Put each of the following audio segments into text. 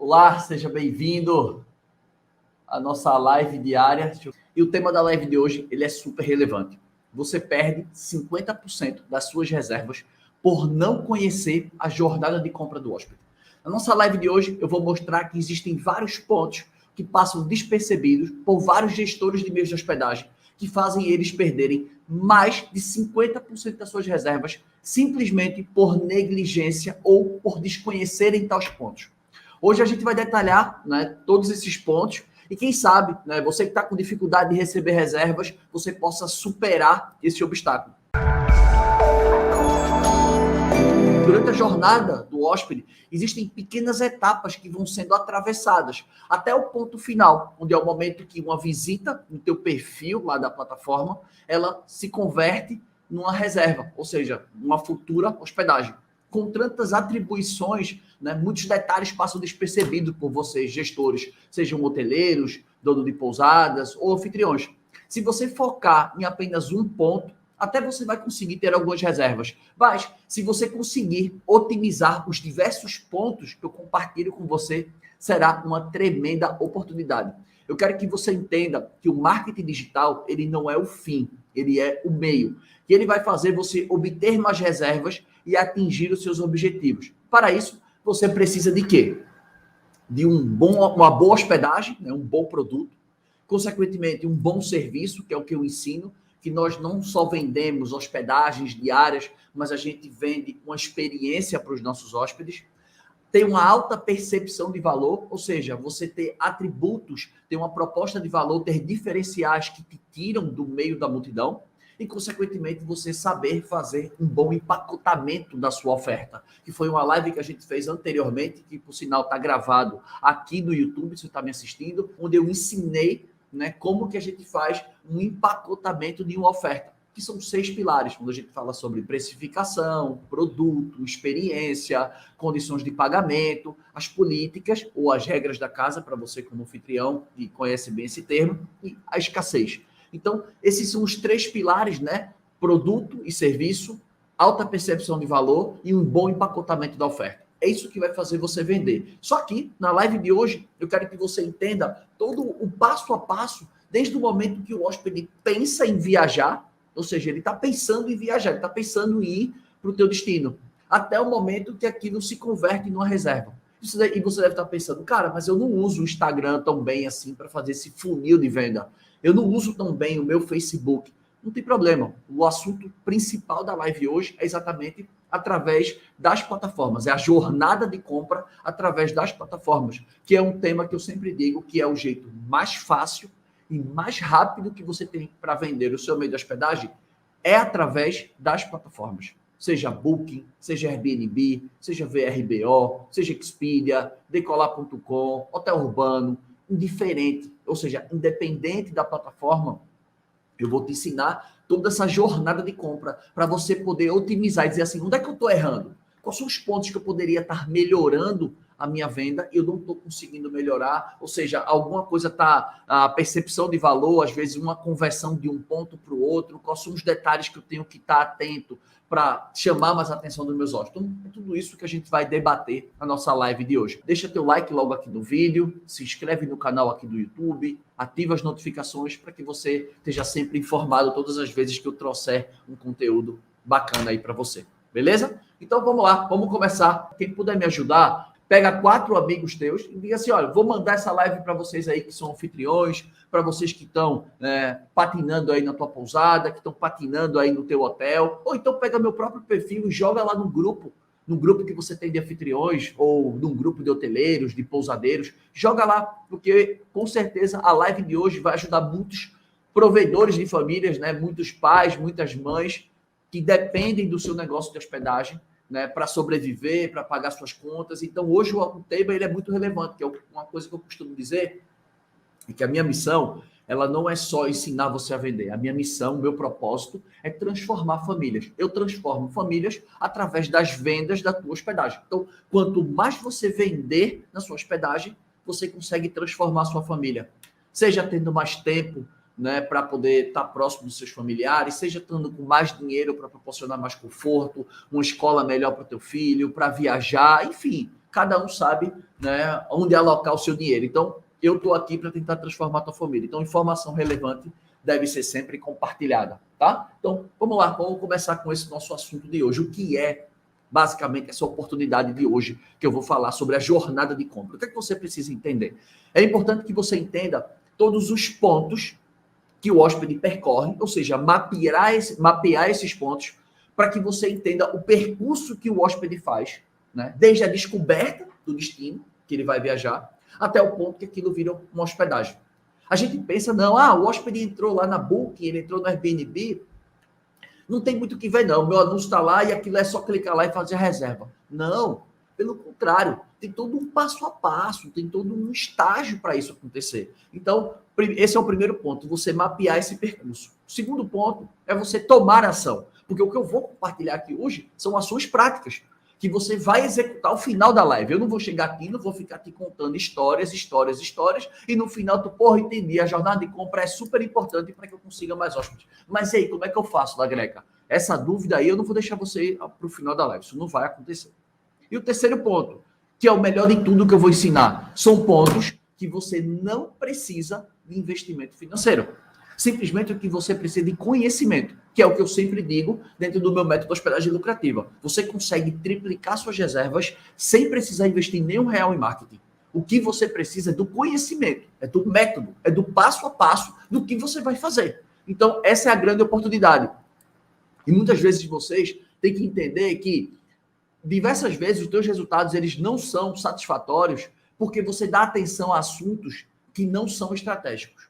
Olá, seja bem-vindo à nossa live diária. E o tema da live de hoje, ele é super relevante. Você perde 50% das suas reservas por não conhecer a jornada de compra do hóspede. Na nossa live de hoje, eu vou mostrar que existem vários pontos que passam despercebidos por vários gestores de meios de hospedagem, que fazem eles perderem mais de 50% das suas reservas simplesmente por negligência ou por desconhecerem tais pontos. Hoje a gente vai detalhar, né, todos esses pontos e quem sabe, né, você que está com dificuldade de receber reservas, você possa superar esse obstáculo. Durante a jornada do hóspede, existem pequenas etapas que vão sendo atravessadas até o ponto final, onde é o momento que uma visita no teu perfil lá da plataforma, ela se converte numa reserva, ou seja, uma futura hospedagem. Com tantas atribuições, né, muitos detalhes passam despercebidos por vocês, gestores, sejam hoteleiros, dono de pousadas ou anfitriões. Se você focar em apenas um ponto, até você vai conseguir ter algumas reservas. Mas, se você conseguir otimizar os diversos pontos que eu compartilho com você, será uma tremenda oportunidade. Eu quero que você entenda que o marketing digital, ele não é o fim, ele é o meio. E ele vai fazer você obter mais reservas e atingir os seus objetivos. Para isso, você precisa de quê? De uma boa hospedagem, né? Um bom produto, consequentemente, um bom serviço, que é o que eu ensino, que nós não só vendemos hospedagens diárias, mas a gente vende uma experiência para os nossos hóspedes. Tem uma alta percepção de valor, ou seja, você ter atributos, ter uma proposta de valor, ter diferenciais que te tiram do meio da multidão e, consequentemente, você saber fazer um bom empacotamento da sua oferta. Que foi uma live que a gente fez anteriormente, que, por sinal, está gravado aqui no YouTube, se você está me assistindo, onde eu ensinei, né, como que a gente faz um empacotamento de uma oferta, que são 6 pilares, quando a gente fala sobre precificação, produto, experiência, condições de pagamento, as políticas ou as regras da casa, para você como anfitrião, e conhece bem esse termo, e a escassez. Então, esses são os 3 pilares, né? Produto e serviço, alta percepção de valor e um bom empacotamento da oferta. É isso que vai fazer você vender. Só que, na live de hoje, eu quero que você entenda todo o passo a passo, desde o momento que o hóspede pensa em viajar, ou seja, ele está pensando em viajar, ele está pensando em ir para o teu destino, até o momento que aquilo se converte numa reserva. E você deve estar pensando, cara, mas eu não uso o Instagram tão bem assim para fazer esse funil de venda. Eu não uso tão bem o meu Facebook. Não tem problema. O assunto principal da live hoje é exatamente através das plataformas. É a jornada de compra através das plataformas, que é um tema que eu sempre digo que é o jeito mais fácil e mais rápido que você tem para vender o seu meio de hospedagem é através das plataformas. Seja Booking, seja Airbnb, seja VRBO, seja Expedia, Decolar.com, Hotel Urbano, indiferente, ou seja, independente da plataforma, eu vou te ensinar toda essa jornada de compra para você poder otimizar e dizer assim, onde é que eu estou errando? Quais são os pontos que eu poderia estar melhorando a minha venda e eu não estou conseguindo melhorar? Ou seja, alguma coisa está, a percepção de valor, às vezes uma conversão de um ponto para o outro, quais são os detalhes que eu tenho que estar atento para chamar mais a atenção dos meus hóspedes. Então, é tudo isso que a gente vai debater na nossa live de hoje. Deixa teu like logo aqui no vídeo, se inscreve no canal aqui do YouTube, ativa as notificações para que você esteja sempre informado todas as vezes que eu trouxer um conteúdo bacana aí para você. Beleza? Então, vamos lá, vamos começar. Quem puder me ajudar, pega 4 amigos teus e diga assim, olha, vou mandar essa live para vocês aí que são anfitriões, para vocês que estão patinando aí na tua pousada, que estão patinando aí no teu hotel, ou então pega meu próprio perfil e joga lá no grupo que você tem de anfitriões, ou num grupo de hoteleiros, de pousadeiros, joga lá, porque com certeza a live de hoje vai ajudar muitos provedores de famílias, né? Muitos pais, muitas mães que dependem do seu negócio de hospedagem, né, para sobreviver, para pagar suas contas. Então, hoje o tema ele é muito relevante, que é uma coisa que eu costumo dizer, é que a minha missão, ela não é só ensinar você a vender. A minha missão, o meu propósito é transformar famílias. Eu transformo famílias através das vendas da tua hospedagem. Então, quanto mais você vender na sua hospedagem, você consegue transformar a sua família. Seja tendo mais tempo, né, para poder estar próximo dos seus familiares, seja estando com mais dinheiro para proporcionar mais conforto, uma escola melhor para o teu filho, para viajar, enfim. cada um sabe, né, onde alocar o seu dinheiro. Então, eu estou aqui para tentar transformar a tua família. Então, informação relevante deve ser sempre compartilhada, tá? Então, vamos lá, vamos começar com esse nosso assunto de hoje. O que é, basicamente, essa oportunidade de hoje que eu vou falar sobre a jornada de compra? O que é que você precisa entender? É importante que você entenda todos os pontos que o hóspede percorre, ou seja, mapear esses pontos para que você entenda o percurso que o hóspede faz, né? Desde a descoberta do destino que ele vai viajar até o ponto que aquilo vira uma hospedagem. A gente pensa, não, o hóspede entrou lá na Booking, ele entrou no Airbnb, não tem muito o que ver, não. Meu anúncio está lá e aquilo é só clicar lá e fazer a reserva. Não, pelo contrário, tem todo um passo a passo, tem todo um estágio para isso acontecer. Então, esse é o primeiro ponto, você mapear esse percurso. O segundo ponto é você tomar ação, porque o que eu vou compartilhar aqui hoje são ações práticas que você vai executar ao final da live. Eu não vou chegar aqui, não vou ficar te contando histórias, e no final tu, entendi, a jornada de compra é super importante para que eu consiga mais hóspedes. Mas e aí, como é que eu faço, La Greca? Essa dúvida aí eu não vou deixar você ir para o final da live, isso não vai acontecer. E o terceiro ponto, que é o melhor de tudo que eu vou ensinar, são pontos que você não precisa de investimento financeiro. Simplesmente o que você precisa de conhecimento, que é o que eu sempre digo dentro do meu método de hospedagem lucrativa. Você consegue triplicar suas reservas sem precisar investir nenhum real em marketing. O que você precisa é do conhecimento, é do método, é do passo a passo do que você vai fazer. Então, essa é a grande oportunidade. E muitas vezes vocês têm que entender que diversas vezes os teus resultados eles não são satisfatórios porque você dá atenção a assuntos que não são estratégicos.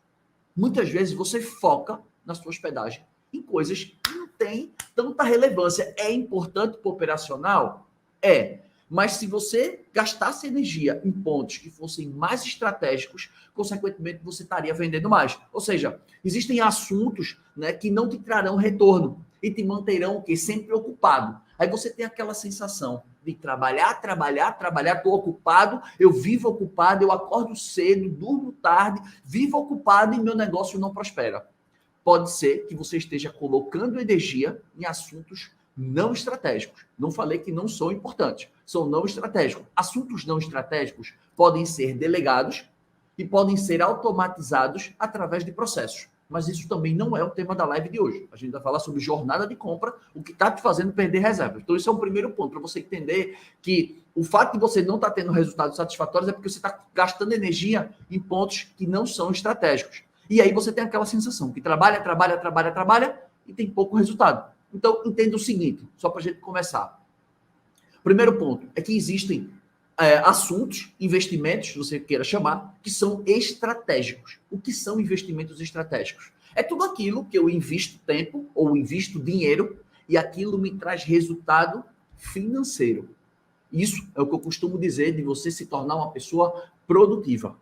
Muitas vezes você foca na sua hospedagem em coisas que não têm tanta relevância. É importante para o operacional? É. Mas se você gastasse energia em pontos que fossem mais estratégicos, consequentemente você estaria vendendo mais. Ou seja, existem assuntos, né, que não te trarão retorno e te manterão o quê? Sempre ocupado. Aí você tem aquela sensação de trabalhar, estou ocupado, eu vivo ocupado, eu acordo cedo, durmo tarde, vivo ocupado e meu negócio não prospera. Pode ser que você esteja colocando energia em assuntos não estratégicos. Não falei que não são importantes, são não estratégicos. Assuntos não estratégicos podem ser delegados e podem ser automatizados através de processos. Mas isso também não é o tema da live de hoje. A gente vai falar sobre jornada de compra, o que está te fazendo perder reservas. Então, isso é um primeiro ponto, para você entender que o fato de você não estar tendo resultados satisfatórios é porque você está gastando energia em pontos que não são estratégicos. E aí você tem aquela sensação que trabalha e tem pouco resultado. Então, entenda o seguinte, só para a gente começar. Primeiro ponto é que existem assuntos, investimentos, se você queira chamar, que são estratégicos. O que são investimentos estratégicos? É tudo aquilo que eu invisto tempo ou invisto dinheiro e aquilo me traz resultado financeiro. Isso é o que eu costumo dizer de você se tornar uma pessoa produtiva,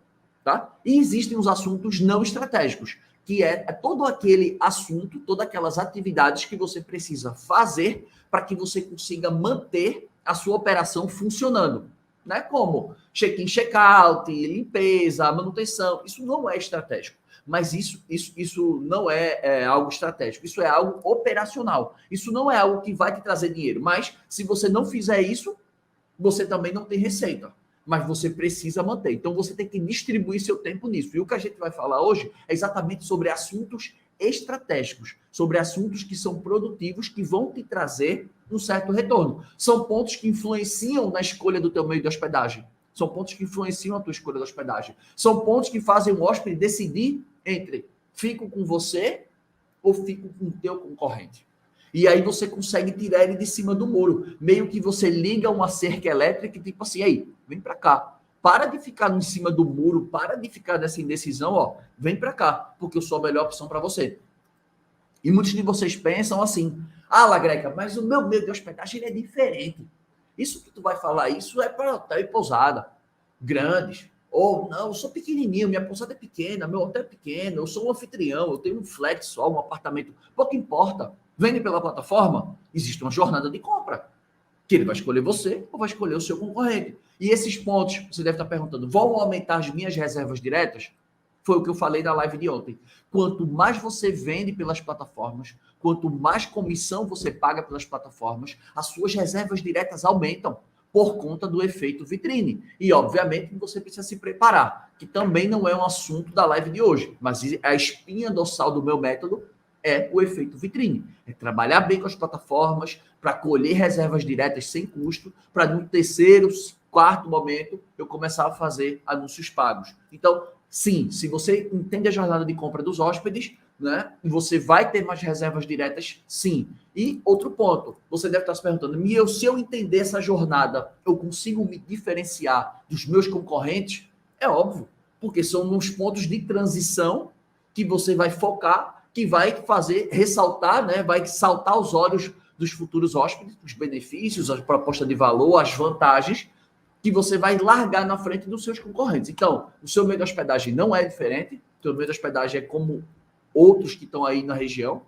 tá? E existem os assuntos não estratégicos, que é todo aquele assunto, todas aquelas atividades que você precisa fazer para que você consiga manter a sua operação funcionando. Né? Como check-in, check-out, limpeza, manutenção. Isso não é estratégico. Mas isso não é algo estratégico. Isso é algo operacional. Isso não é algo que vai te trazer dinheiro. Mas se você não fizer isso, você também não tem receita. Mas você precisa manter. Então você tem que distribuir seu tempo nisso. E o que a gente vai falar hoje é exatamente sobre assuntos estratégicos, sobre assuntos que são produtivos, que vão te trazer um certo retorno. São pontos que influenciam na escolha do teu meio de hospedagem. São pontos que influenciam a tua escolha de hospedagem. São pontos que fazem o hóspede decidir entre fico com você ou fico com o teu concorrente. E aí você consegue tirar ele de cima do muro. Meio que você liga uma cerca elétrica e tipo assim, aí, vem para cá. Para de ficar em cima do muro, para de ficar nessa indecisão, ó, vem para cá, porque eu sou a melhor opção para você. E muitos de vocês pensam assim, La Greca, mas o meu meio de hospedagem ele é diferente. Isso que tu vai falar, isso é para hotel e pousada, grandes. Ou não, eu sou pequenininho, minha pousada é pequena, meu hotel é pequeno, eu sou um anfitrião, eu tenho um flat só, um apartamento, pouco importa. Vende pela plataforma, existe uma jornada de compra, que ele vai escolher você ou vai escolher o seu concorrente. E esses pontos, você deve estar perguntando, vão aumentar as minhas reservas diretas? Foi o que eu falei na live de ontem. Quanto mais você vende pelas plataformas, quanto mais comissão você paga pelas plataformas, as suas reservas diretas aumentam. por conta do efeito vitrine. E, obviamente, você precisa se preparar, que também não é um assunto da live de hoje, mas a espinha dorsal do meu método é o efeito vitrine. É trabalhar bem com as plataformas para colher reservas diretas sem custo, para no terceiro, quarto momento eu começar a fazer anúncios pagos. Então, sim, se você entende a jornada de compra dos hóspedes, né, você vai ter mais reservas diretas, sim. E outro ponto, você deve estar se perguntando, se eu entender essa jornada, eu consigo me diferenciar dos meus concorrentes? É óbvio, porque são nos pontos de transição que você vai focar, que vai fazer ressaltar, né, vai saltar aos olhos dos futuros hóspedes, os benefícios, a proposta de valor, as vantagens, que você vai largar na frente dos seus concorrentes. Então, o seu meio de hospedagem não é diferente, o seu meio de hospedagem é como outros que estão aí na região.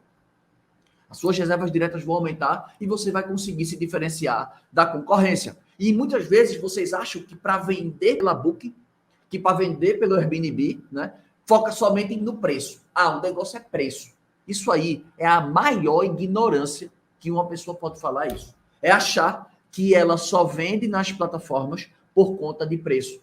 As suas reservas diretas vão aumentar e você vai conseguir se diferenciar da concorrência. E muitas vezes vocês acham que para vender pela Booking, que para vender pelo Airbnb, né, foca somente no preço. O negócio é preço. Isso aí é a maior ignorância que uma pessoa pode falar isso. É achar que ela só vende nas plataformas por conta de preço.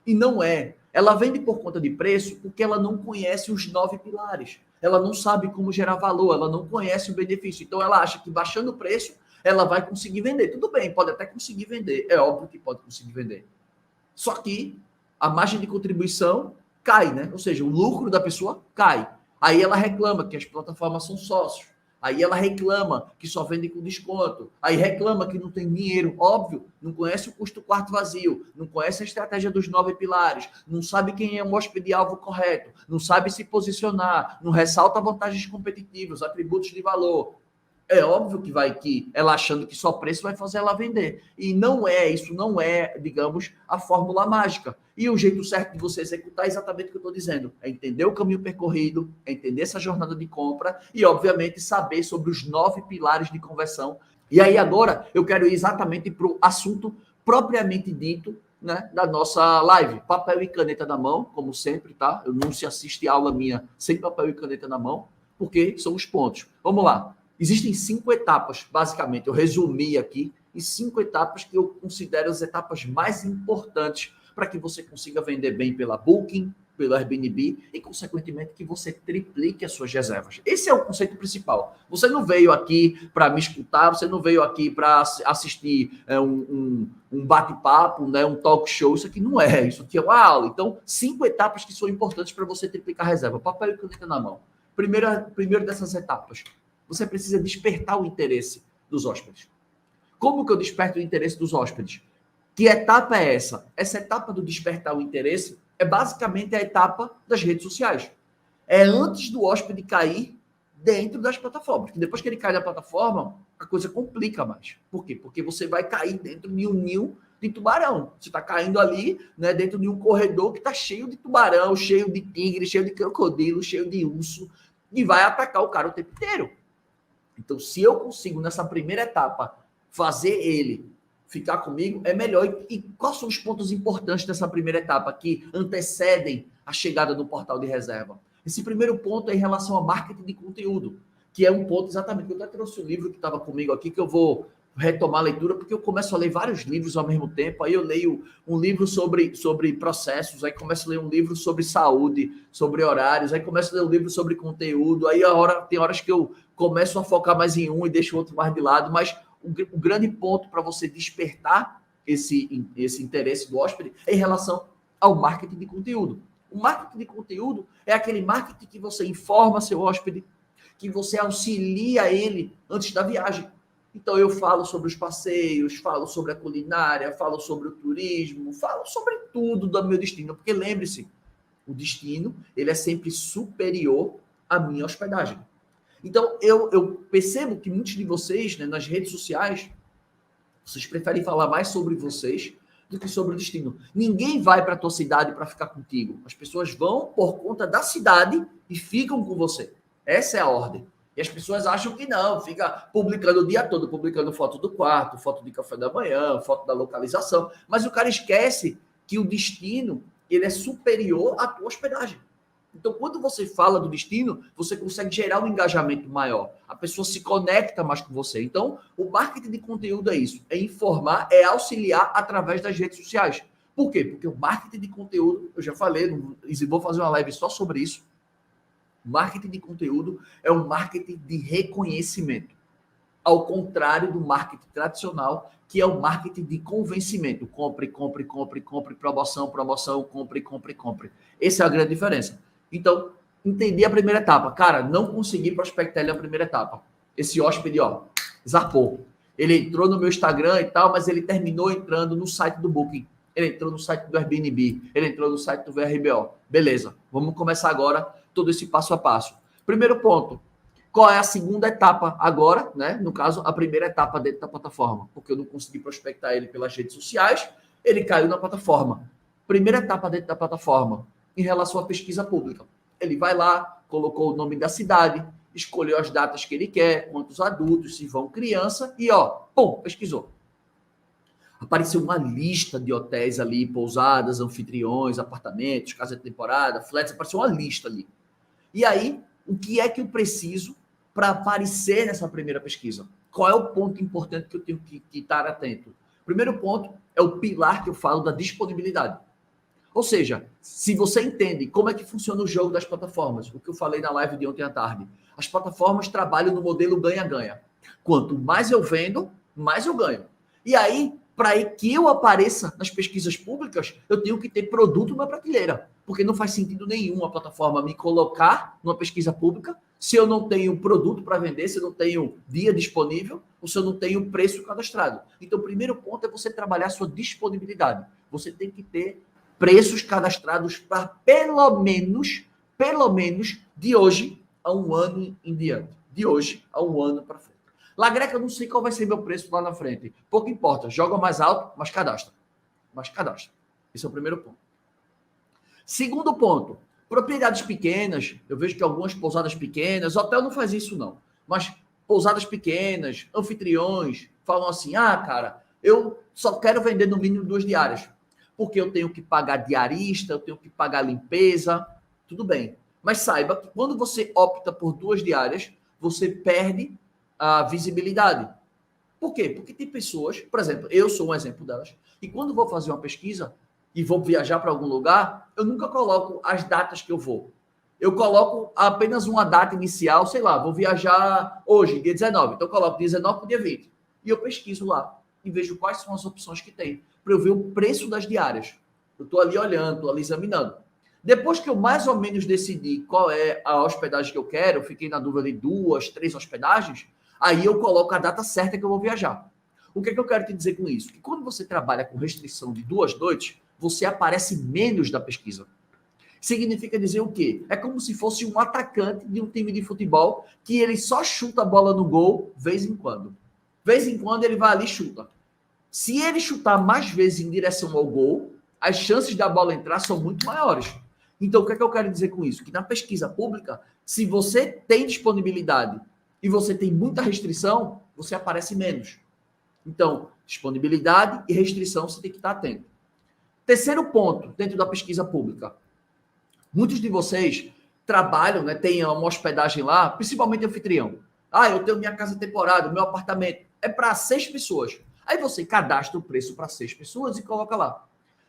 E não é. Ela vende por conta de preço porque ela não conhece os 9 pilares. Ela não sabe como gerar valor, ela não conhece o benefício. Então ela acha que baixando o preço, ela vai conseguir vender. Tudo bem, pode até conseguir vender. É óbvio que pode conseguir vender. Só que a margem de contribuição cai, né? Ou seja, o lucro da pessoa cai. Aí ela reclama que as plataformas são sócios. Aí ela reclama que só vende com desconto. Aí reclama que não tem dinheiro. Óbvio, não conhece o custo do quarto vazio, não conhece a estratégia dos 9 pilares, não sabe quem é o hóspede-alvo correto, não sabe se posicionar, não ressalta vantagens competitivas, atributos de valor. É óbvio que ela achando que só preço vai fazer ela vender. E não é, isso não é, digamos, a fórmula mágica. E o jeito certo de você executar é exatamente o que eu estou dizendo. É entender o caminho percorrido, é entender essa jornada de compra e, obviamente, saber sobre os 9 pilares de conversão. E aí, agora, eu quero ir exatamente para o assunto propriamente dito, né, da nossa live. Papel e caneta na mão, como sempre, tá? Eu não se assiste aula minha sem papel e caneta na mão, porque são os pontos. Vamos lá. Existem 5 etapas, basicamente. Eu resumi aqui em 5 etapas que eu considero as etapas mais importantes para que você consiga vender bem pela Booking, pelo Airbnb e, consequentemente, que você triplique as suas reservas. Esse é o conceito principal. Você não veio aqui para me escutar, você não veio aqui para assistir um bate-papo, né, um talk show. Isso aqui não é. Isso aqui é uma aula. Então, 5 etapas que são importantes para você triplicar a reserva. Papel e caneta na mão. Primeiro dessas etapas. Você precisa despertar o interesse dos hóspedes. Como que eu desperto o interesse dos hóspedes? Que etapa é essa? Essa etapa do despertar o interesse é basicamente a etapa das redes sociais. É antes do hóspede cair dentro das plataformas. Porque depois que ele cai na plataforma, a coisa complica mais. Por quê? Porque você vai cair dentro de um ninho de tubarão. Você está caindo ali, né, dentro de um corredor que está cheio de tubarão, cheio de tigre, cheio de crocodilo, cheio de urso, e vai atacar o cara o tempo inteiro. Então, se eu consigo, nessa primeira etapa, fazer ele ficar comigo, é melhor. E quais são os pontos importantes dessa primeira etapa que antecedem a chegada do portal de reserva? Esse primeiro ponto é em relação ao marketing de conteúdo, que é um ponto exatamente. Eu até trouxe o livro que estava comigo aqui, que eu vou retomar a leitura, porque eu começo a ler vários livros ao mesmo tempo. Aí eu leio um livro sobre processos, aí começo a ler um livro sobre saúde, sobre horários, aí começo a ler um livro sobre conteúdo, aí tem horas que eu começo a focar mais em um e deixo o outro mais de lado, mas o grande ponto para você despertar esse interesse do hóspede é em relação ao marketing de conteúdo. O marketing de conteúdo é aquele marketing que você informa seu hóspede, que você auxilia ele antes da viagem. Então eu falo sobre os passeios, falo sobre a culinária, falo sobre o turismo, falo sobre tudo do meu destino, porque lembre-se, o destino ele é sempre superior à minha hospedagem. Então, eu percebo que muitos de vocês, né, nas redes sociais, vocês preferem falar mais sobre vocês do que sobre o destino. Ninguém vai para a tua cidade para ficar contigo. As pessoas vão por conta da cidade e ficam com você. Essa é a ordem. E as pessoas acham que não, fica publicando o dia todo, publicando foto do quarto, foto de café da manhã, foto da localização. Mas o cara esquece que o destino ele é superior à tua hospedagem. Então, quando você fala do destino, você consegue gerar um engajamento maior. A pessoa se conecta mais com você. Então, o marketing de conteúdo é isso. É informar, é auxiliar através das redes sociais. Por quê? Porque o marketing de conteúdo, eu já falei, e vou fazer uma live só sobre isso. O marketing de conteúdo é um marketing de reconhecimento. Ao contrário do marketing tradicional, que é o marketing de convencimento. Compre, compre, compre, compre, promoção, promoção, compre, compre, compre. Essa é a grande diferença. Então, entendi a primeira etapa. Cara, não consegui prospectar ele na primeira etapa. Esse hóspede, ó, zarpou. Ele entrou no meu Instagram e tal, mas ele terminou entrando no site do Booking. Ele entrou no site do Airbnb. Ele entrou no site do VRBO. Beleza, vamos começar agora todo esse passo a passo. Primeiro ponto. Qual é a segunda etapa agora, né? No caso, a primeira etapa dentro da plataforma, porque eu não consegui prospectar ele pelas redes sociais, ele caiu na plataforma. Primeira etapa dentro da plataforma, em relação à pesquisa pública. Ele vai lá, colocou o nome da cidade, escolheu as datas que ele quer, quantos adultos, se vão criança, e ó, pum, pesquisou. Apareceu uma lista de hotéis ali, pousadas, anfitriões, apartamentos, casa de temporada, flats, apareceu uma lista ali. E aí, o que é que eu preciso para aparecer nessa primeira pesquisa? Qual é o ponto importante que eu tenho que estar atento? Primeiro ponto é o pilar que eu falo da disponibilidade. Ou seja, se você entende como é que funciona o jogo das plataformas, o que eu falei na live de ontem à tarde, as plataformas trabalham no modelo ganha-ganha. Quanto mais eu vendo, mais eu ganho. E aí, para que eu apareça nas pesquisas públicas, eu tenho que ter produto na prateleira. Porque não faz sentido nenhum a plataforma me colocar numa pesquisa pública se eu não tenho produto para vender, se eu não tenho dia disponível, ou se eu não tenho preço cadastrado. Então, o primeiro ponto é você trabalhar a sua disponibilidade. Você tem que ter preços cadastrados para pelo menos, de hoje a um ano em diante. De hoje a um ano para frente. Lagreca, eu não sei qual vai ser meu preço lá na frente. Pouco importa. Joga mais alto, mas cadastra. Esse é o primeiro ponto. Segundo ponto, propriedades pequenas. Eu vejo que algumas pousadas pequenas, hotel não faz isso não, mas pousadas pequenas, anfitriões, falam assim, cara, eu só quero vender no mínimo 2 diárias, porque eu tenho que pagar diarista, eu tenho que pagar limpeza, tudo bem. Mas saiba que quando você opta por 2 diárias, você perde a visibilidade. Por quê? Porque tem pessoas, por exemplo, eu sou um exemplo delas, e quando vou fazer uma pesquisa e vou viajar para algum lugar, eu nunca coloco as datas que eu vou. Eu coloco apenas uma data inicial, sei lá, vou viajar hoje, dia 19, então eu coloco dia 19 para o dia 20. E eu pesquiso lá e vejo quais são as opções que tem, para eu ver o preço das diárias. Eu estou ali olhando, estou ali examinando. Depois que eu mais ou menos decidi qual é a hospedagem que eu quero, eu fiquei na dúvida de 2, 3 hospedagens, aí eu coloco a data certa que eu vou viajar. O que é que eu quero te dizer com isso? Que quando você trabalha com restrição de 2 noites, você aparece menos da pesquisa. Significa dizer o quê? É como se fosse um atacante de um time de futebol que ele só chuta a bola no gol vez em quando. Vez em quando ele vai ali e chuta. Se ele chutar mais vezes em direção ao gol, as chances da bola entrar são muito maiores. Então, o que é que eu quero dizer com isso? Que na pesquisa pública, se você tem disponibilidade e você tem muita restrição, você aparece menos. Então, disponibilidade e restrição você tem que estar atento. Terceiro ponto, dentro da pesquisa pública. Muitos de vocês trabalham, né, tem uma hospedagem lá, principalmente anfitrião. Eu tenho minha casa temporada, meu apartamento. É para 6 pessoas. Aí você cadastra o preço para 6 pessoas e coloca lá.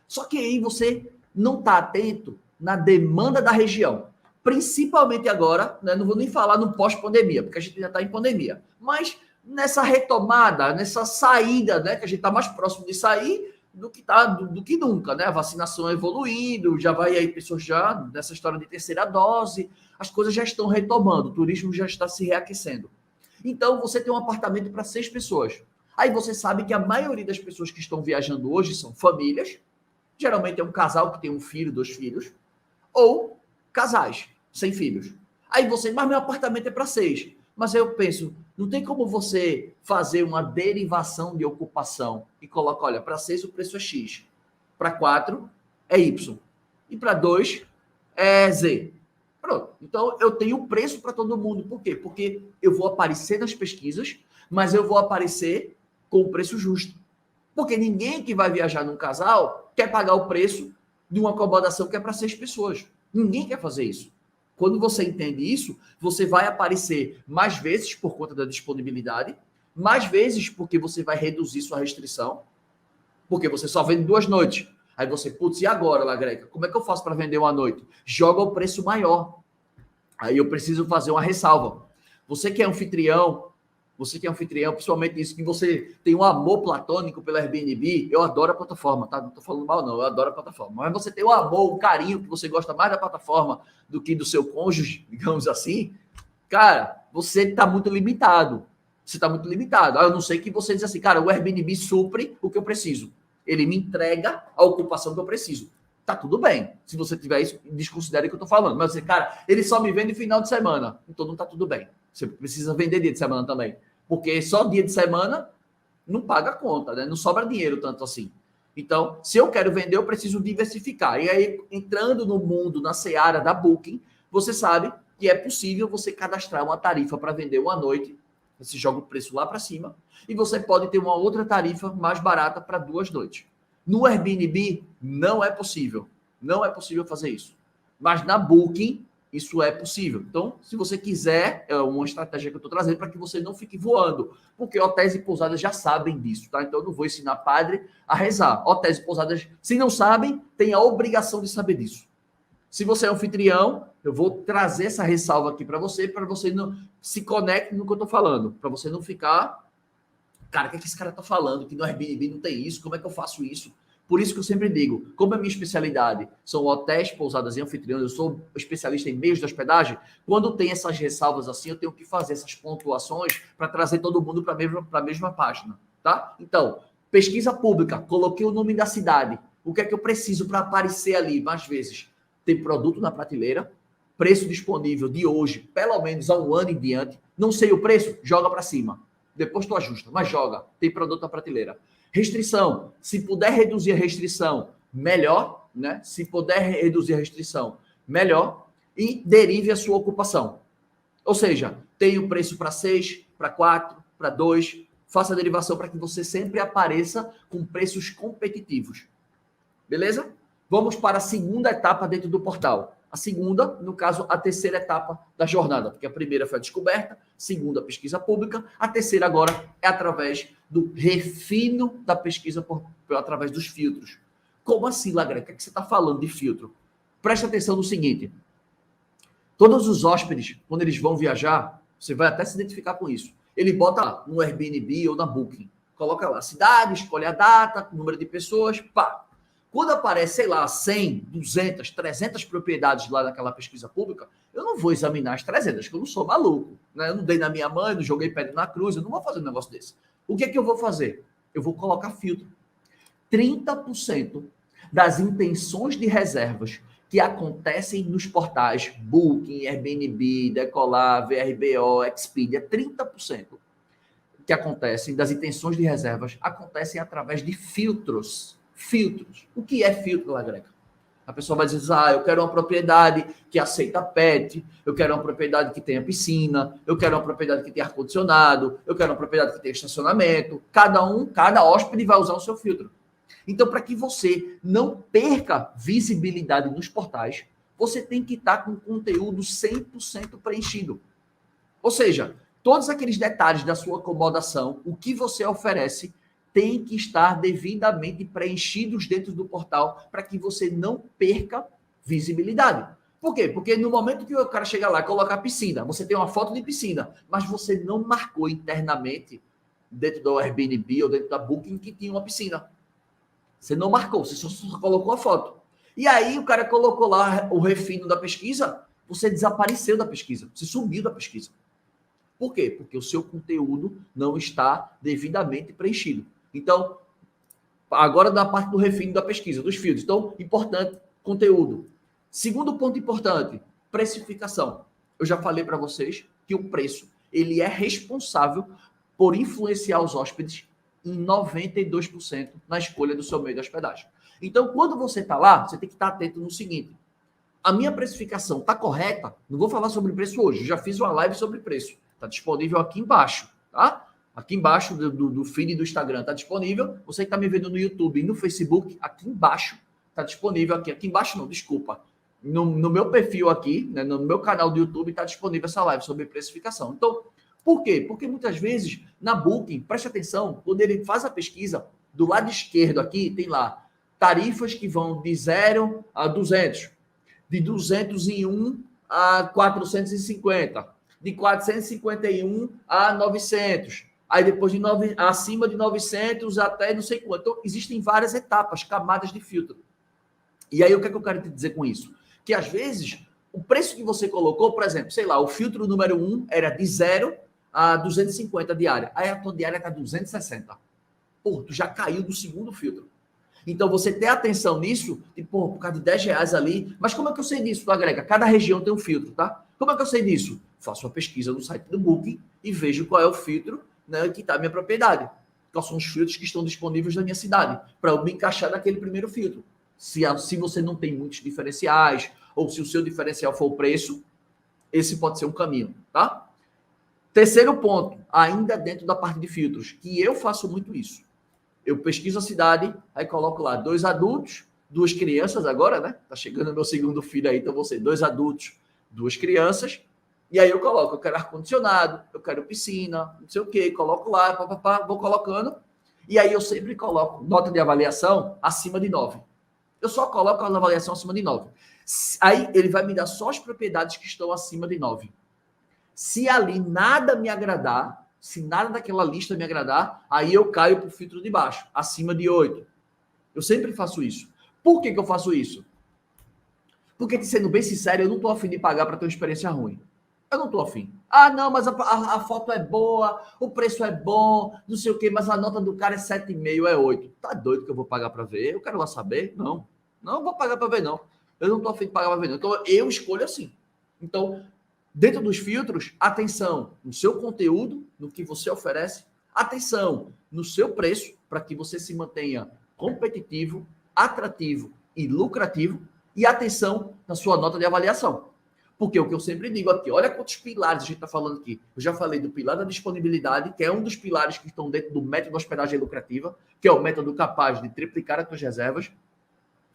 Só que aí você não está atento na demanda da região. Principalmente agora, né, não vou nem falar no pós-pandemia, porque a gente já está em pandemia. Mas nessa retomada, nessa saída, né, que a gente está mais próximo de sair, do que nunca, né? A vacinação evoluindo, já vai aí pessoas já nessa história de terceira dose, as coisas já estão retomando, o turismo já está se reaquecendo. Então, você tem um apartamento para 6 pessoas. Aí você sabe que a maioria das pessoas que estão viajando hoje são famílias, geralmente é um casal que tem um filho, 2 filhos, ou casais sem filhos. Aí você, mas meu apartamento é para 6. Mas aí eu penso, não tem como você fazer uma derivação de ocupação e colocar, olha, para 6 o preço é X, para 4 é Y, e para 2 é Z. Pronto. Então, eu tenho preço para todo mundo. Por quê? Porque eu vou aparecer nas pesquisas, mas eu vou aparecer com o preço justo. Porque ninguém que vai viajar num casal quer pagar o preço de uma acomodação que é para 6 pessoas. Ninguém quer fazer isso. Quando você entende isso, você vai aparecer mais vezes por conta da disponibilidade, mais vezes porque você vai reduzir sua restrição, porque você só vende 2 noites. Aí você, putz, e agora, Lagreca? Como é que eu faço para vender uma noite? Joga o preço maior. Aí eu preciso fazer uma ressalva. Você que é anfitrião, principalmente isso, que você tem um amor platônico pela Airbnb, eu adoro a plataforma, tá? Não tô falando mal, não, eu adoro a plataforma. Mas você tem um amor, um carinho, que você gosta mais da plataforma do que do seu cônjuge, digamos assim, cara, você tá muito limitado. Você tá muito limitado. Eu não sei que você diz assim, cara, o Airbnb supre o que eu preciso. Ele me entrega a ocupação que eu preciso. Tá tudo bem. Se você tiver isso, desconsidere o que eu tô falando. Mas, cara, ele só me vende final de semana. Então não tá tudo bem. Você precisa vender dia de semana também. Porque só dia de semana não paga a conta, né? Não sobra dinheiro tanto assim. Então, se eu quero vender, eu preciso diversificar. E aí, entrando no mundo, na seara da Booking, você sabe que é possível você cadastrar uma tarifa para vender uma noite. Você joga o preço lá para cima. E você pode ter uma outra tarifa mais barata para 2 noites. No Airbnb, não é possível. Não é possível fazer isso. Mas na Booking, isso é possível. Então, se você quiser, é uma estratégia que eu estou trazendo para que você não fique voando. Porque hotéis e pousadas já sabem disso, tá? Então, eu não vou ensinar padre a rezar. Hotéis e pousadas, se não sabem, têm a obrigação de saber disso. Se você é anfitrião, eu vou trazer essa ressalva aqui para você não se conecte no que eu estou falando. Para você não ficar... Cara, o que esse cara tá falando? Que no Airbnb não tem isso, como é que eu faço isso? Por isso que eu sempre digo, como a minha especialidade são hotéis, pousadas e anfitriões, eu sou especialista em meios de hospedagem, quando tem essas ressalvas assim, eu tenho que fazer essas pontuações para trazer todo mundo para a mesma página, tá? Então, pesquisa pública, coloquei o nome da cidade, o que é que eu preciso para aparecer ali mais vezes? Tem produto na prateleira, preço disponível de hoje, pelo menos há um ano em diante, não sei o preço, joga para cima. Depois tu ajusta, mas joga. Tem produto na prateleira. Restrição. Se puder reduzir a restrição, melhor, né? Se puder reduzir a restrição, melhor. E derive a sua ocupação. Ou seja, tem o preço para 6, para 4, para 2. Faça a derivação para que você sempre apareça com preços competitivos. Beleza? Vamos para a segunda etapa dentro do portal. A segunda, no caso, a terceira etapa da jornada, porque a primeira foi a descoberta, a segunda, a pesquisa pública, a terceira agora é através do refino da pesquisa através dos filtros. Como assim, Lagré? O que você está falando de filtro? Presta atenção no seguinte, todos os hóspedes, quando eles vão viajar, você vai até se identificar com isso, ele bota lá no Airbnb ou na Booking, coloca lá cidade, escolhe a data, número de pessoas, pá. Quando aparece, sei lá, 100, 200, 300 propriedades lá naquela pesquisa pública, eu não vou examinar as 300, porque eu não sou maluco. Né? Eu não dei na minha mãe, não joguei pedra na cruz, eu não vou fazer um negócio desse. O que é que eu vou fazer? Eu vou colocar filtro. 30% das intenções de reservas que acontecem nos portais Booking, Airbnb, Decolar, VRBO, Expedia, 30% que acontecem das intenções de reservas acontecem através de filtros. Filtros. O que é filtro, Lagreca? A pessoa vai dizer, eu quero uma propriedade que aceita pet, eu quero uma propriedade que tenha piscina, eu quero uma propriedade que tenha ar-condicionado, eu quero uma propriedade que tenha estacionamento. Cada hóspede vai usar o seu filtro. Então, para que você não perca visibilidade nos portais, você tem que estar com o conteúdo 100% preenchido. Ou seja, todos aqueles detalhes da sua acomodação, o que você oferece, tem que estar devidamente preenchidos dentro do portal para que você não perca visibilidade. Por quê? Porque no momento que o cara chega lá e coloca a piscina, você tem uma foto de piscina, mas você não marcou internamente dentro do Airbnb ou dentro da Booking que tinha uma piscina. Você não marcou, você só colocou a foto. E aí o cara colocou lá o refino da pesquisa, você desapareceu da pesquisa, você sumiu da pesquisa. Por quê? Porque o seu conteúdo não está devidamente preenchido. Então, agora da parte do refino da pesquisa, dos filtros. Então, importante, conteúdo. Segundo ponto importante, precificação. Eu já falei para vocês que o preço, ele é responsável por influenciar os hóspedes em 92% na escolha do seu meio de hospedagem. Então, quando você está lá, você tem que estar atento no seguinte. A minha precificação está correta? Não vou falar sobre preço hoje. Eu já fiz uma live sobre preço. Está disponível aqui embaixo, tá? Aqui embaixo do feed do Instagram está disponível. Você que está me vendo no YouTube e no Facebook, aqui embaixo está disponível. Aqui embaixo não, desculpa. no meu perfil aqui, né, no meu canal do YouTube, está disponível essa live sobre precificação. Então, por quê? Porque muitas vezes, na Booking, preste atenção, quando ele faz a pesquisa, do lado esquerdo aqui, tem lá tarifas que vão de 0 a 200, de 201 a 450, de 451 a 900, aí depois acima de 900 até não sei quanto. Então, existem várias etapas, camadas de filtro. E aí, o que é que eu quero te dizer com isso? Que às vezes, o preço que você colocou, por exemplo, sei lá, o filtro número 1 era de 0 a 250 diária. Aí a tua diária está 260. Pô, tu já caiu do segundo filtro. Então, você ter atenção nisso, tipo, por causa de 10 reais ali. Mas como é que eu sei disso, tu agrega? Cada região tem um filtro, tá? Como é que eu sei disso? Faço uma pesquisa no site do Booking e vejo qual é o filtro, né, que está a minha propriedade. Quais são os filtros que estão disponíveis na minha cidade, para eu me encaixar naquele primeiro filtro. Se você não tem muitos diferenciais, ou se o seu diferencial for o preço, esse pode ser um caminho, tá? Terceiro ponto, ainda dentro da parte de filtros, que eu faço muito isso. Eu pesquiso a cidade, aí coloco lá 2 adultos, 2 crianças agora, né? Tá chegando o meu segundo filho aí, então vou ser 2 adultos, 2 crianças. E aí eu coloco, eu quero ar-condicionado, eu quero piscina, não sei o quê, coloco lá, vou colocando. E aí eu sempre coloco nota de avaliação acima de 9. Eu só coloco a avaliação acima de 9. Aí ele vai me dar só as propriedades que estão acima de 9. Se ali nada me agradar, se nada daquela lista me agradar, aí eu caio para o filtro de baixo, acima de 8. Eu sempre faço isso. Por que eu faço isso? Porque, sendo bem sincero, eu não estou afim de pagar para ter uma experiência ruim. Eu não estou afim. Ah, não, mas a foto é boa, o preço é bom, não sei o quê, mas a nota do cara é 7,5, é 8. Tá doido que eu vou pagar para ver? Eu quero lá saber? Não. Não vou pagar para ver, não. Eu não estou afim de pagar para ver, não. Então, eu escolho assim. Então, dentro dos filtros, atenção no seu conteúdo, no que você oferece, atenção no seu preço, para que você se mantenha competitivo, atrativo e lucrativo, e atenção na sua nota de avaliação. Porque o que eu sempre digo aqui, olha quantos pilares a gente está falando aqui. Eu já falei do pilar da disponibilidade, que é um dos pilares que estão dentro do método hospedagem lucrativa, que é o método capaz de triplicar as suas reservas.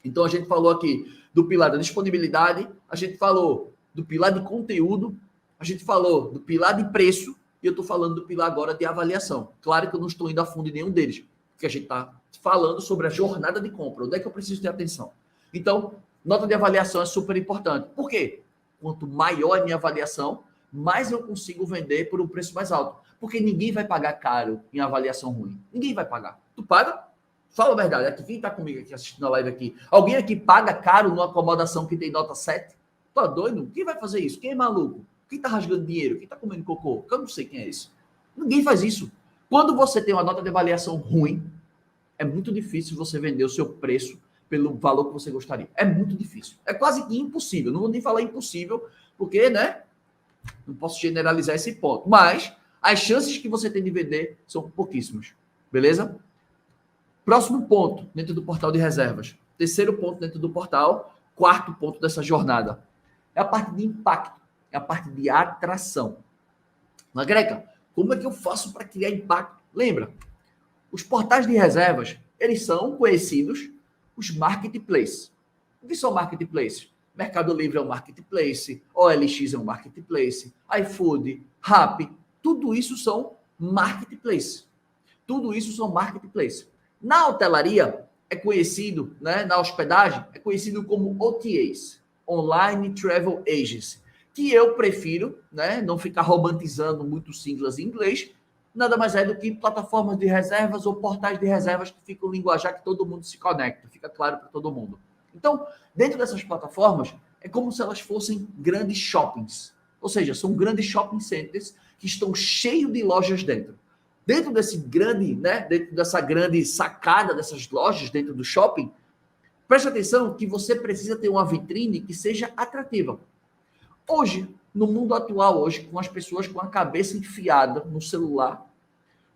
Então, a gente falou aqui do pilar da disponibilidade, a gente falou do pilar de conteúdo, a gente falou do pilar de preço, e eu estou falando do pilar agora de avaliação. Claro que eu não estou indo a fundo em nenhum deles, porque a gente está falando sobre a jornada de compra, onde é que eu preciso ter atenção. Então, nota de avaliação é super importante. Por quê? Quanto maior a minha avaliação, mais eu consigo vender por um preço mais alto. Porque ninguém vai pagar caro em avaliação ruim. Ninguém vai pagar. Tu paga? Fala a verdade. Aqui, quem está comigo aqui assistindo a live aqui? Alguém aqui paga caro numa acomodação que tem nota 7? Tá doido? Quem vai fazer isso? Quem é maluco? Quem tá rasgando dinheiro? Quem tá comendo cocô? Eu não sei quem é esse. Ninguém faz isso. Quando você tem uma nota de avaliação ruim, é muito difícil você vender o seu preço pelo valor que você gostaria. É muito difícil. É quase que impossível. Não vou nem falar impossível, porque, né? Não posso generalizar esse ponto. Mas as chances que você tem de vender são pouquíssimas. Beleza? Próximo ponto dentro do portal de reservas. Terceiro ponto dentro do portal. Quarto ponto dessa jornada. É a parte de impacto. É a parte de atração. Mas, Greca, como é que eu faço para criar impacto? Lembra, os portais de reservas, eles são conhecidos os marketplaces. O que são marketplaces? Mercado Livre é um marketplace, OLX é um marketplace, iFood, Rappi, tudo isso são marketplaces. Tudo isso são marketplaces. Na hotelaria, é conhecido, né, na hospedagem, é conhecido como OTAs, Online Travel Agency, que eu prefiro, né, não ficar romantizando muito siglas em inglês, nada mais é do que plataformas de reservas ou portais de reservas que ficam no linguajar que todo mundo se conecta, fica claro para todo mundo. Então, dentro dessas plataformas, é como se elas fossem grandes shoppings, ou seja, são grandes shopping centers que estão cheios de lojas dentro. Dentro desse grande, né, dentro dessa grande sacada dessas lojas dentro do shopping, preste atenção que você precisa ter uma vitrine que seja atrativa. Hoje, no mundo atual, hoje, com as pessoas com a cabeça enfiada no celular,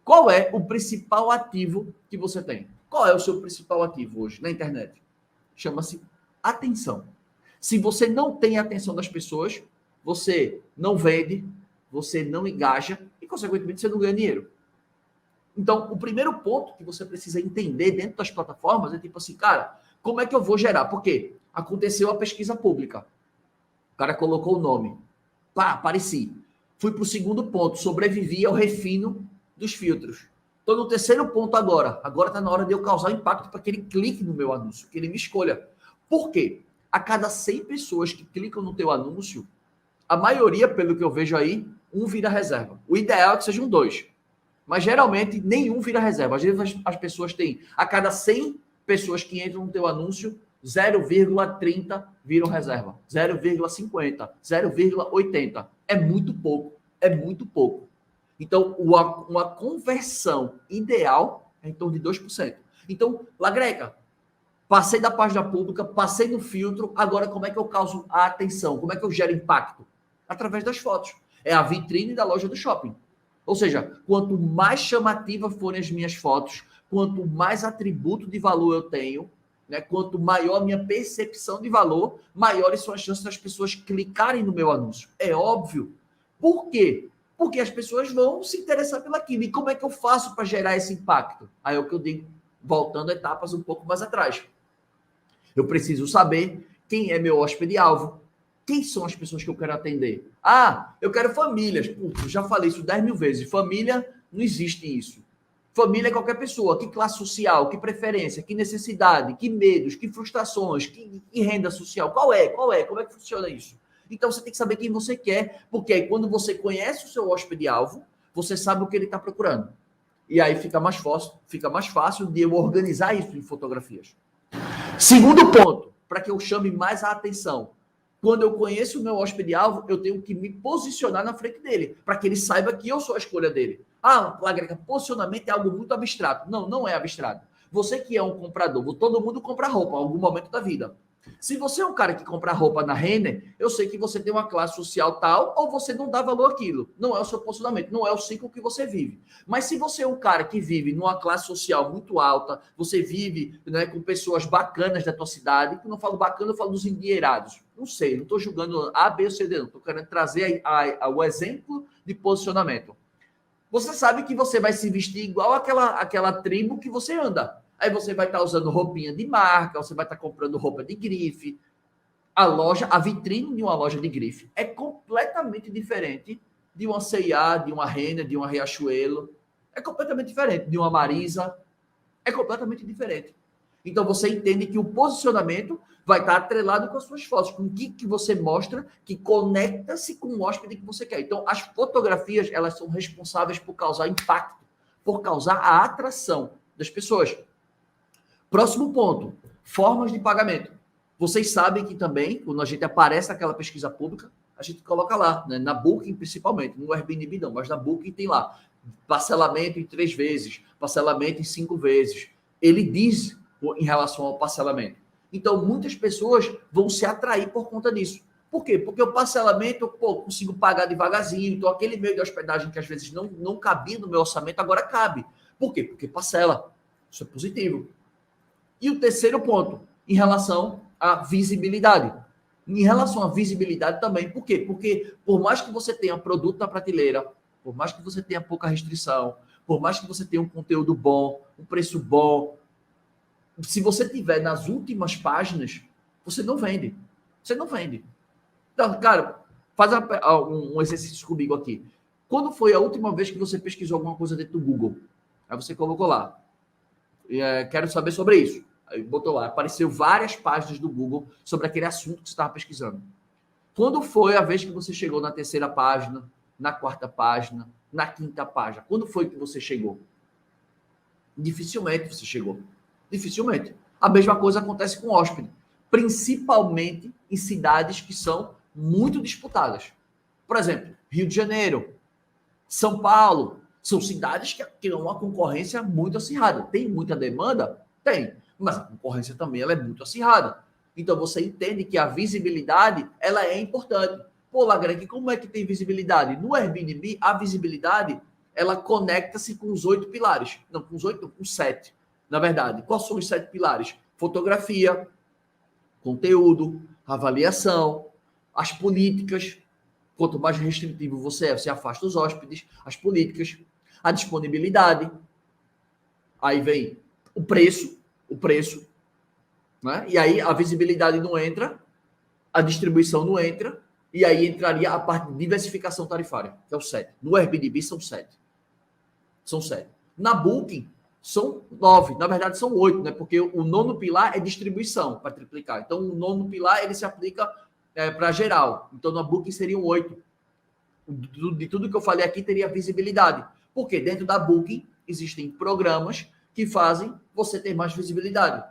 qual é o principal ativo que você tem? Qual é o seu principal ativo hoje na internet? Chama-se atenção. Se você não tem a atenção das pessoas, você não vende, você não engaja e, consequentemente, você não ganha dinheiro. Então, o primeiro ponto que você precisa entender dentro das plataformas é tipo assim, cara, como é que eu vou gerar? Por quê? Aconteceu a pesquisa pública. O cara colocou o nome. Pá, apareci. Fui para o segundo ponto. Sobrevivi ao refino dos filtros. Estou no terceiro ponto agora. Agora está na hora de eu causar impacto para que ele clique no meu anúncio, que ele me escolha. Por quê? A cada 100 pessoas que clicam no teu anúncio, a maioria, pelo que eu vejo aí, um vira reserva. O ideal é que sejam 2. Mas geralmente nenhum vira reserva. Às vezes as pessoas têm, a cada 100 pessoas que entram no teu anúncio, 0,30 viram reserva. 0,50, 0,80. É muito pouco. É muito pouco. Então, uma conversão ideal é em torno de 2%. Então, Lagreca, passei da página pública, passei no filtro, agora como é que eu causo a atenção? Como é que eu gero impacto? Através das fotos. É a vitrine da loja do shopping. Ou seja, quanto mais chamativa forem as minhas fotos, quanto mais atributo de valor eu tenho, né, quanto maior a minha percepção de valor, maiores são as chances das pessoas clicarem no meu anúncio. É óbvio. Por quê? Porque as pessoas vão se interessar pelaquilo. E como é que eu faço para gerar esse impacto? Aí é o que eu digo, voltando etapas um pouco mais atrás. Eu preciso saber quem é meu hóspede-alvo. Quem são as pessoas que eu quero atender? Ah, eu quero famílias. Putz, já falei isso 10 mil vezes. Família, não existe isso. Família é qualquer pessoa. Que classe social, que preferência, que necessidade, que medos, que frustrações, que renda social. Qual é? Como é que funciona isso? Então você tem que saber quem você quer, porque aí quando você conhece o seu hóspede-alvo, você sabe o que ele está procurando. E aí fica mais fácil de eu organizar isso em fotografias. Segundo ponto, para que eu chame mais a atenção. Quando eu conheço o meu hóspede-alvo, eu tenho que me posicionar na frente dele, para que ele saiba que eu sou a escolha dele. Ah, Lagreca, posicionamento é algo muito abstrato. Não, não é abstrato. Você que é um comprador, todo mundo compra roupa em algum momento da vida. Se você é um cara que compra roupa na Renner, eu sei que você tem uma classe social tal, ou você não dá valor àquilo. Não é o seu posicionamento, não é o ciclo que você vive. Mas se você é um cara que vive numa classe social muito alta, você vive, né, com pessoas bacanas da tua cidade, quando eu falo bacana, eu falo dos endinheirados. Não sei, não estou julgando A, B ou C, D, não. Estou querendo trazer o exemplo de posicionamento. Você sabe que você vai se vestir igual aquela tribo que você anda. Aí você vai estar usando roupinha de marca, você vai estar comprando roupa de grife. A vitrine de uma loja de grife é completamente diferente de uma C&A, de uma Renner, de uma Riachuelo. É completamente diferente de uma Marisa. É completamente diferente. Então você entende que o posicionamento vai estar atrelado com as suas fotos, com o que você mostra, que conecta-se com o hóspede que você quer. Então as fotografias, elas são responsáveis por causar impacto, por causar a atração das pessoas. Próximo ponto, formas de pagamento. Vocês sabem que também, quando a gente aparece naquela pesquisa pública, a gente coloca lá, né, na Booking principalmente, no Airbnb não, mas na Booking tem lá, parcelamento em 3 vezes, parcelamento em 5 vezes. Ele diz em relação ao parcelamento. Então, muitas pessoas vão se atrair por conta disso. Por quê? Porque o parcelamento, eu consigo pagar devagarzinho, então aquele meio de hospedagem que às vezes não cabia no meu orçamento, agora cabe. Por quê? Porque parcela. Isso é positivo. E o terceiro ponto, em relação à visibilidade. Em relação à visibilidade também, por quê? Porque por mais que você tenha produto na prateleira, por mais que você tenha pouca restrição, por mais que você tenha um conteúdo bom, um preço bom, se você tiver nas últimas páginas, você não vende. Você não vende. Então, cara, faz um exercício comigo aqui. Quando foi a última vez que você pesquisou alguma coisa dentro do Google? Aí você colocou lá. Quero saber sobre isso. Aí botou lá, apareceu várias páginas do Google sobre aquele assunto que você estava pesquisando. Quando foi a vez que você chegou na terceira página, na quarta página, na quinta página? Quando foi que você chegou? Dificilmente você chegou. Dificilmente. A mesma coisa acontece com o hóspede, principalmente em cidades que são muito disputadas. Por exemplo, Rio de Janeiro, São Paulo, são cidades que têm uma concorrência muito acirrada. Tem muita demanda? Tem. Mas a concorrência também ela é muito acirrada. Então você entende que a visibilidade ela é importante. Pô, Lagreca, como é que tem visibilidade? No Airbnb, a visibilidade ela conecta-se com os 8 pilares. Não, com os 8, não, com 7. Na verdade, quais são os 7 pilares? Fotografia, conteúdo, avaliação, as políticas. Quanto mais restritivo você é, você afasta os hóspedes, as políticas, a disponibilidade. Aí vem o preço. né? E aí a visibilidade não entra, a distribuição não entra, e aí entraria a parte de diversificação tarifária, que é o 7. No Airbnb são 7. São 7. Na Booking, são 9. Na verdade, são 8, né? Porque o nono pilar é distribuição, para triplicar. Então, o nono pilar, ele se aplica para geral. Então, na Booking seriam 8. De tudo que eu falei aqui, teria visibilidade. Porque dentro da Booking, existem programas que fazem você ter mais visibilidade.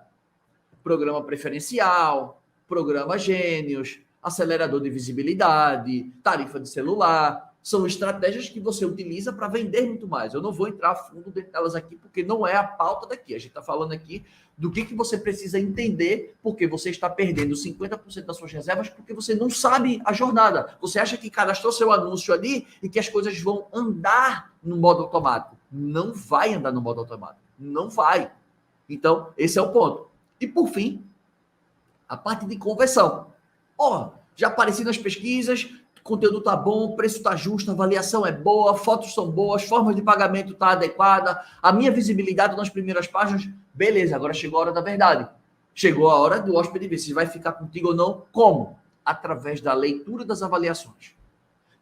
Programa preferencial, programa Gênios, acelerador de visibilidade, tarifa de celular. São estratégias que você utiliza para vender muito mais. Eu não vou entrar a fundo dentro delas aqui, porque não é a pauta daqui. A gente está falando aqui do que você precisa entender, porque você está perdendo 50% das suas reservas, porque você não sabe a jornada. Você acha que cadastrou seu anúncio ali e que as coisas vão andar no modo automático. Não vai andar no modo automático. Não vai. Então, esse é o ponto. E, por fim, a parte de conversão. Já apareci nas pesquisas, conteúdo tá bom, preço tá justo, a avaliação é boa, fotos são boas, formas de pagamento tá adequada, a minha visibilidade nas primeiras páginas, beleza, agora chegou a hora da verdade. Chegou a hora do hóspede ver se vai ficar contigo ou não. Como? Através da leitura das avaliações,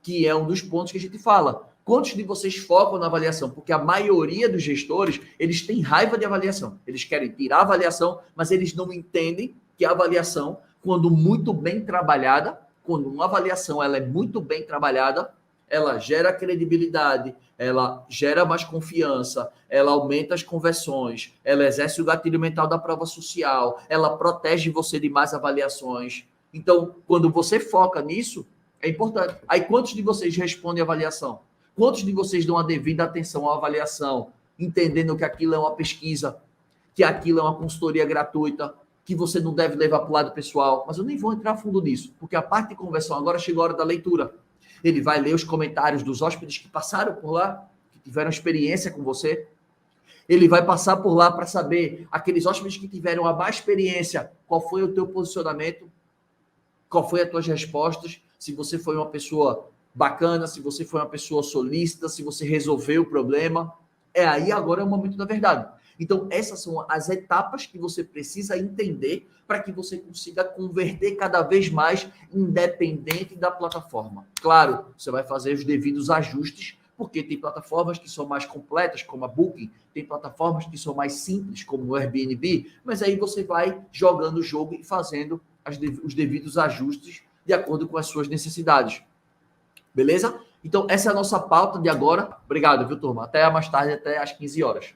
que é um dos pontos que a gente fala. Quantos de vocês focam na avaliação? Porque a maioria dos gestores, eles têm raiva de avaliação. Eles querem tirar a avaliação, mas eles não entendem que a avaliação, quando muito bem trabalhada, quando uma avaliação ela é muito bem trabalhada, ela gera credibilidade, ela gera mais confiança, ela aumenta as conversões, ela exerce o gatilho mental da prova social, ela protege você de mais avaliações. Então, quando você foca nisso, é importante. Aí, quantos de vocês respondem a avaliação? Quantos de vocês dão a devida atenção à avaliação, entendendo que aquilo é uma pesquisa, que aquilo é uma consultoria gratuita, que você não deve levar para o lado pessoal? Mas eu nem vou entrar a fundo nisso, porque a parte de conversão agora chegou a hora da leitura. Ele vai ler os comentários dos hóspedes que passaram por lá, que tiveram experiência com você. Ele vai passar por lá para saber, aqueles hóspedes que tiveram a má experiência, qual foi o teu posicionamento, qual foi as tuas respostas, se você foi uma pessoa bacana, se você foi uma pessoa solícita, se você resolveu o problema. Aí agora é o momento da verdade. Então, essas são as etapas que você precisa entender para que você consiga converter cada vez mais, independente da plataforma. Claro, você vai fazer os devidos ajustes, porque tem plataformas que são mais completas, como a Booking, tem plataformas que são mais simples, como o Airbnb, mas aí você vai jogando o jogo e fazendo os devidos ajustes de acordo com as suas necessidades. Beleza? Então, essa é a nossa pauta de agora. Obrigado, viu, turma? Até mais tarde, até às 15 horas.